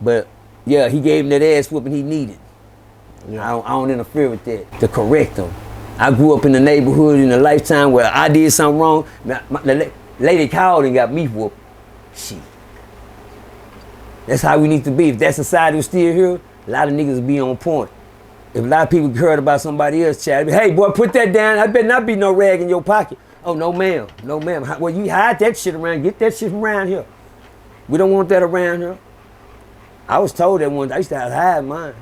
But yeah, he gave him that ass whooping he needed. Yeah. I don't interfere with that. To correct him. I grew up in the neighborhood in a lifetime where I did something wrong. The lady called and got me whooped. Shit. That's how we need to be. If that society was still here, a lot of niggas would be on point. If a lot of people heard about somebody else, child, hey boy, put that down. I better not be no rag in your pocket. Oh no ma'am, no ma'am. Well, you hide that shit around. Get that shit from around here. We don't want that around here. I was told that once. I used to hide mine.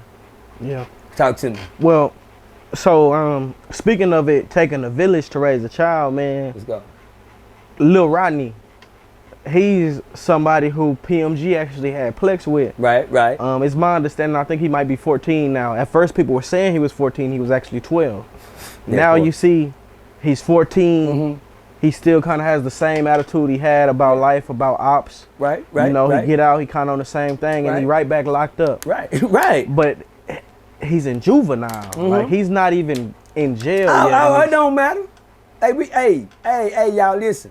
Yeah. Talk to me. Well, so speaking of it taking a village to raise a child, man. Let's go. Lil Rodney, he's somebody who PMG actually had Plex with. Right. It's my understanding, I think he might be 14 now. At first people were saying he was 14, he was actually 12. Yeah, now boy. you see he's 14. Mm-hmm. He still kind of has the same attitude he had about life, about ops. Right. You know, he get out, he kind of on the same thing, and he right back locked up. Right. But he's in juvenile. Mm-hmm. Like, he's not even in jail yet. It don't matter. Hey, y'all listen.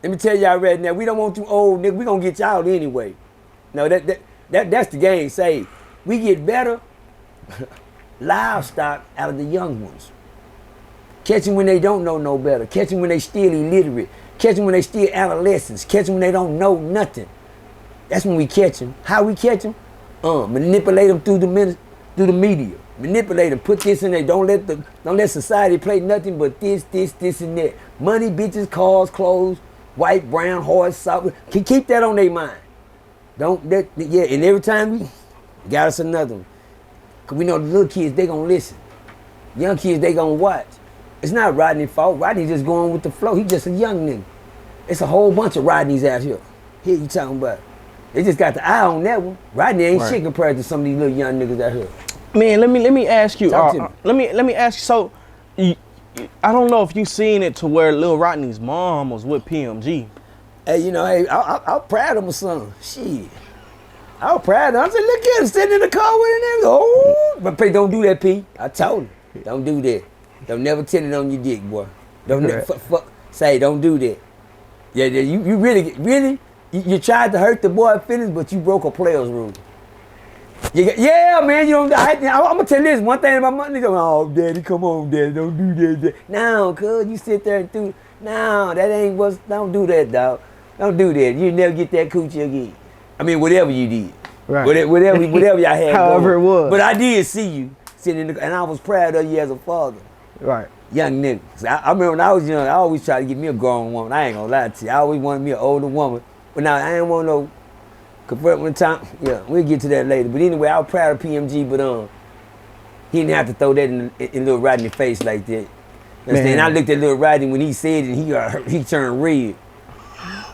Let me tell y'all right now, we don't want you old niggas. We gonna get y'all anyway. No, that's the game. Say, we get better livestock out of the young ones. Catch them when they don't know no better. Catch them when they still illiterate. Catch them when they still adolescents. Catch them when they don't know nothing. That's when we catch them. How we catch them? Manipulate them through the media. Manipulate them. Put this in there. Don't let society play nothing but this, and that. Money, bitches, cars, clothes, white, brown, hard, soft. Keep that on their mind. And every time we got us another one. Cause we know the little kids, they gonna listen. Young kids, they gonna watch. It's not Rodney's fault. Rodney's just going with the flow. He just a young nigga. It's a whole bunch of Rodneys out here. Here you talking about. They just got the eye on that one. Rodney ain't shit compared to some of these little young niggas out here. Man, let me ask you. Let me ask you. So, I don't know if you seen it to where Lil Rodney's mom was with PMG. Hey, I'm proud of my son. Shit. I was proud of him. I said, look at him sitting in the car with him. Oh, but P, don't do that, P. I told him. Don't do that. Don't never tell it on your dick, boy. Say, don't do that. Yeah, you really, you tried to hurt the boy's feelings, but you broke a player's rule. Yeah, man, I'm gonna tell you this one thing about my nigga. Oh, daddy, come on, daddy, don't do that. No, cuz you sit there and do. No, that ain't what's. Don't do that, dog. Don't do that. You never get that coochie again. I mean, whatever you did, right? Whatever y'all had. However it was. But I did see you sitting in the, and I was proud of you as a father. Right. Young nigga. I remember when I was young, I always tried to get me a grown woman. I ain't gonna lie to you. I always wanted me an older woman. But now I ain't want no convertible time. Yeah, we'll get to that later. But anyway, I was proud of PMG, but he didn't have to throw that in Lil Rodney's face like that. And I looked at Lil Rodney when he said it, and he turned red.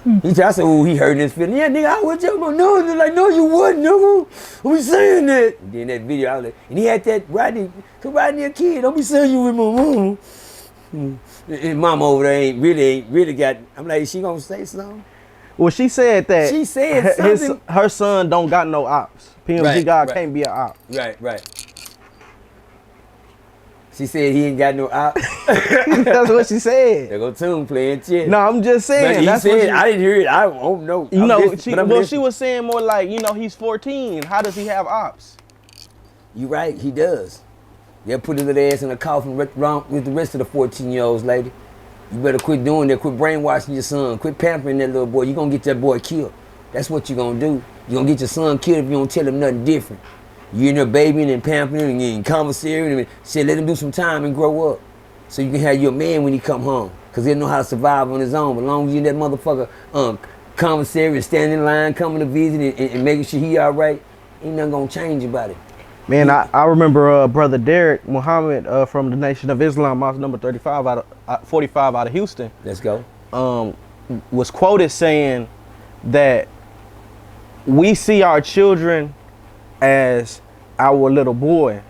I said, oh, he hurting his feelings. Yeah, nigga, I was just going, no, they're like, no, you wouldn't, nigga. Don't be saying that. And then that video, I was like, and he had that Rodney, cause Rodney a kid, don't be saying you with my mom. And mama over there ain't really got, I'm like, is she gonna say something? Well, she said that she said something. Her son don't got no ops. PMG God can't be an op. Right. She said he ain't got no op. That's what she said. There go Tune playing shit. No, I'm just saying. But he said, I didn't hear it. I don't know. She was saying more like, he's 14. How does he have ops? You right, he does. They'll put his little ass in a coffin with the rest of the 14-year-olds, lady. You better quit doing that. Quit brainwashing your son. Quit pampering that little boy. You're going to get that boy killed. That's what you're going to do. You're going to get your son killed if you don't tell him nothing different. You in there babying and pampering and conversating and shit, let him do some time and grow up. So you can have your man when he come home. Because he'll know how to survive on his own. But as long as you in that motherfucker conversating and standing in line, coming to visit and making sure he all right, ain't nothing going to change about it. Man, I remember Brother Derek Muhammad from the Nation of Islam, Mosque number 45 out of Houston. Let's go. Was quoted saying that we see our children as our little boys,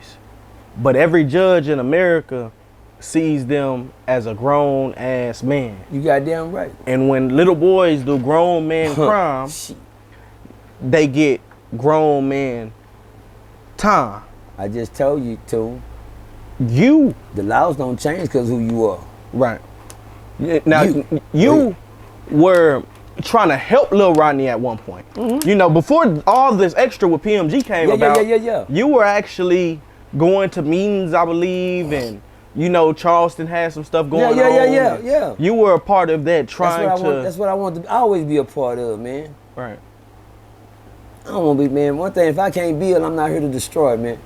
but every judge in America sees them as a grown ass man. You goddamn right. And when little boys do grown man crime, they get grown man time. I just told you to. The laws don't change because who you are. Right. Now you were trying to help Lil Rodney at one point. Mm-hmm. You know, before all this extra with PMG came about, you were actually going to meetings, I believe, and you know, Charleston had some stuff going on. Yeah. You were a part of that, That's what I want to always be a part of, man. Right. I don't want to be, man. One thing, if I can't build, I'm not here to destroy, man.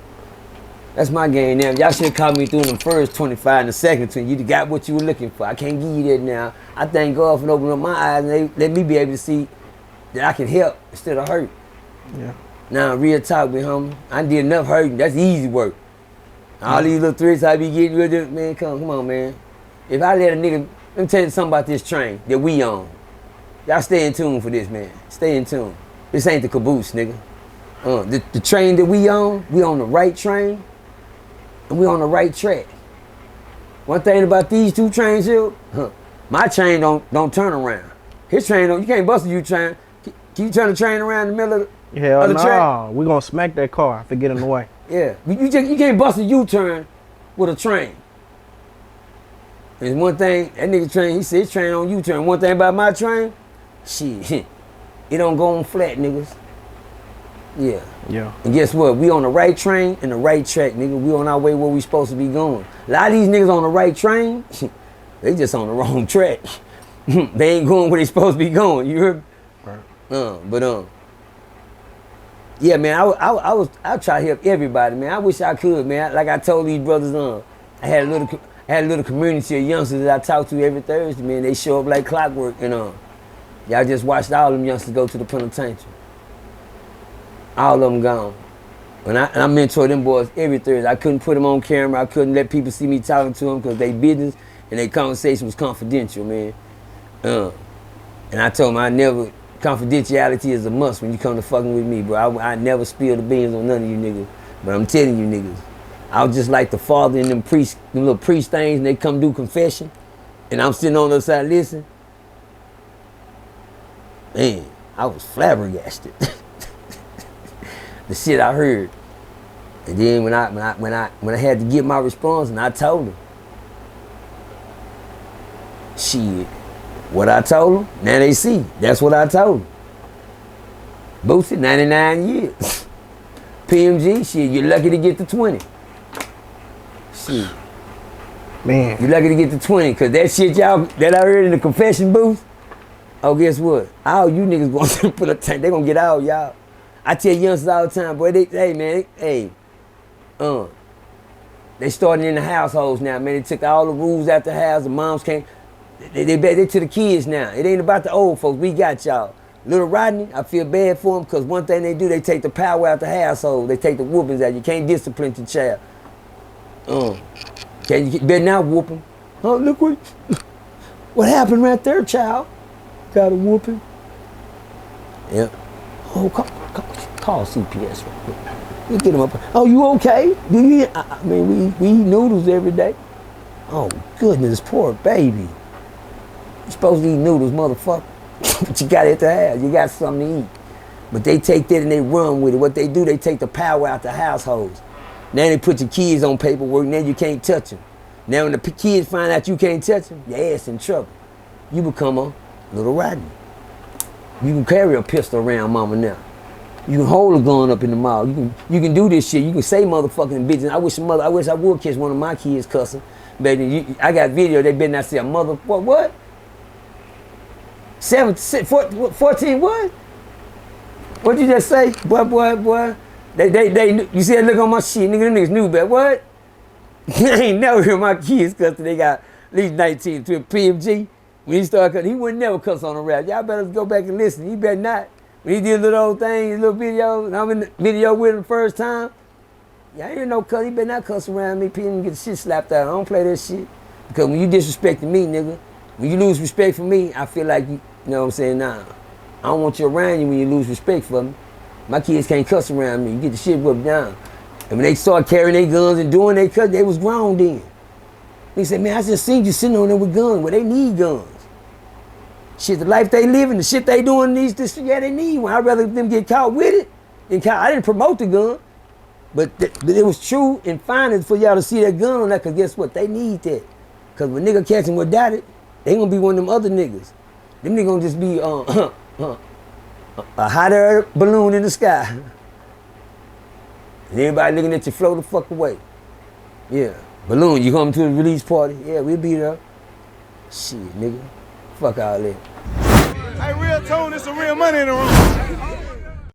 That's my game now. Y'all should have caught me through them first 25 and the second 20. You got what you were looking for. I can't give you that now. I thank God for opening up my eyes and they let me be able to see that I can help instead of hurt. Yeah. Now, real talk, me, homie. I did enough hurting. That's easy work. All these little threats I be getting with it, man, come on, man. If I let a nigga, let me tell you something about this train that we on. Y'all stay in tune for this, man. Stay in tune. This ain't the caboose, nigga. The train that we on the right train, and we on the right track. One thing about these two trains here, my train don't turn around. His train don't. You can't bust a U-train. Can you turn the train around in the middle of the track? We gonna smack that car if it get in the way. Yeah, you can't bust a U-turn with a train. There's one thing, that nigga train, he said his train on U-turn. One thing about my train, shit, it don't go on flat, niggas. Yeah. Yeah. And guess what? We on the right train and the right track, nigga. We on our way where we supposed to be going. A lot of these niggas on the right train, they just on the wrong track. They ain't going where they supposed to be going. You heard? Right. Yeah, man, I try to help everybody, man. I wish I could, man. Like I told these brothers, I had a little community of youngsters that I talk to every Thursday, man. They show up like clockwork, and y'all just watched all them youngsters go to the penitentiary. All of them gone. And I mentor them boys every Thursday. I couldn't put them on camera. I couldn't let people see me talking to them because they business and their conversation was confidential, man. And I told them confidentiality is a must when you come to fucking with me, bro. I never spill the beans on none of you niggas. But I'm telling you niggas, I was just like the father in them little priest things, and they come do confession, and I'm sitting on the other side listening. Man, I was flabbergasted. The shit I heard. And then when I had to get my response, and I told him, shit, what I told them, now they see. That's what I told them. Boosted 99 years. PMG, shit, you're lucky to get to 20. Shit. Man. You're lucky to get to 20, because that shit that I heard in the confession booth, oh, guess what? All you niggas gonna put a tank, they gonna get all y'all. I tell youngsters all the time, boy, they starting in the households now, man. They took all the rules out the house, the moms can't. They to the kids now. It ain't about the old folks. We got y'all. Lil Rodney, I feel bad for him because one thing they do, they take the power out the household. They take the whoopings out. You can't discipline your child. You better not whoop him. Oh, look what happened right there, child. Got a whooping. Yeah. Oh, call CPS real quick. We get him up. Oh, you okay? Do you? I mean, we eat noodles every day. Oh goodness, poor baby. You're supposed to eat noodles, motherfucker. But you got it at the house. You got something to eat. But they take that and they run with it. What they do, they take the power out the households. Now they put your kids on paperwork. Now you can't touch them. Now when the kids find out you can't touch them, your ass in trouble. You become a Lil Rodney. You can carry a pistol around mama now. You can hold a gun up in the mouth. You can do this shit. You can say motherfucking bitches. I wish I would catch one of my kids cussing. Baby, I got video. They better not say a mother. What? 14 what? What'd you just say? Boy. They you see that look on my shit, nigga, them niggas knew better. What? I ain't never hear my kids cuss till they got at least 19 to PMG. When he started cussing, he wouldn't never cuss on the rap. Y'all better go back and listen. He better not. When he did little old things, little videos, and I'm in the video with him the first time, y'all hear no cuss. He better not cuss around me. People get the shit slapped out. I don't play that shit. Because when you disrespecting me, nigga, when you lose respect for me, I feel like you know what I'm saying? Nah. I don't want you around you when you lose respect for me. My kids can't cuss around me. You get the shit whipped down. And when they start carrying their guns and doing their cuss, they was grown then. They said, man, I just seen you sitting on there with guns. Well, they need guns. Shit, the life they living, the shit they doing this yeah, they need one. I'd rather them get caught with it than caught. I didn't promote the gun, but it was true and fine for y'all to see that gun on that, because guess what? They need that. Because when nigga catch them without it, they gonna be one of them other niggas. Them niggas gonna just be a hot air balloon in the sky. And everybody looking at you float the fuck away. Yeah. Balloon, you come to the release party? Yeah, we'll be there. Shit, nigga. Fuck all that. Hey, real tone, it's some real money in the room.